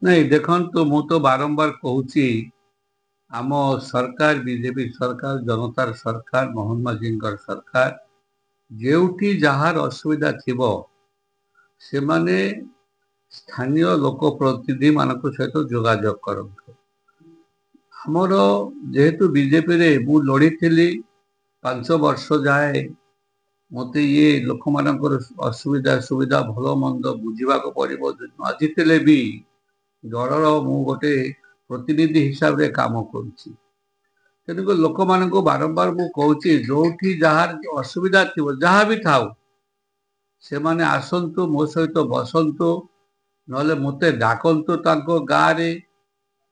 नहीं देखो मु तो बारंबार कहूची आम सरकार बीजेपी सरकार जनतार सरकार मोहन माझी सरकार जेउठी जहार असुविधा थिबो से माने स्थानीय लोक प्रतिनिधि मानक सहित जोगाजोग करंतु हमर जेहेतु बीजेपी रे मु लड़ी थिली 5 वर्ष जाए मते ये लोक मानकर असुविधा सुविधा भलो मंद बुझीबा को पड़िबो आजितले भी दलर मु गोटे प्रतिनिधि हिसाब रे काम करुछि तेणुक लोक मान बारंबार मु कहूँ जो जार असुविधा थी जहाँ भी थाऊ से माने आसतु मो सहित बसतु नले मते डाकतु गाँव रे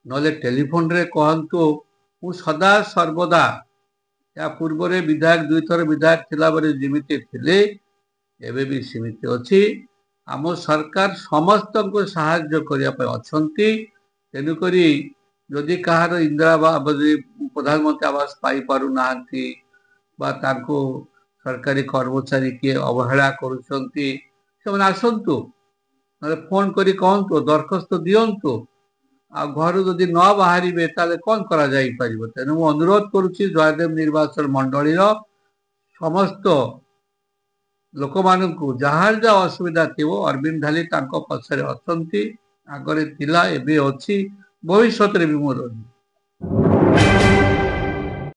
नले टेलीफोन रे कहतु मु सदा सर्वदा या पूर्व विधायक 2 थर विधायक थिला बरे जिमिति थिले एबे भी सीमित अछि आम सरकार समस्त को सहाय्य करिया पे अछंती तेणुकरी जदि कहार इंदिरा प्रधानमंत्री आवास पाई पारु नाहंती बा तांको सरकारी कर्मचारी किए अवहेला करुछंती से आसतु फोन करी कहतु दरखास्त दियंतु आ घर जदि न बाहरी ताले कौन करा जाई परिबो तेनु मु अनुरोध करुछि जयदेव निर्वाचन मंडली समस्त लोक मानकु जहार जा असुविधा थिबो अरविंद ढाली तांको पछरे अछंती आगरे थिला एबे अछि भविष्यत रे भी मोर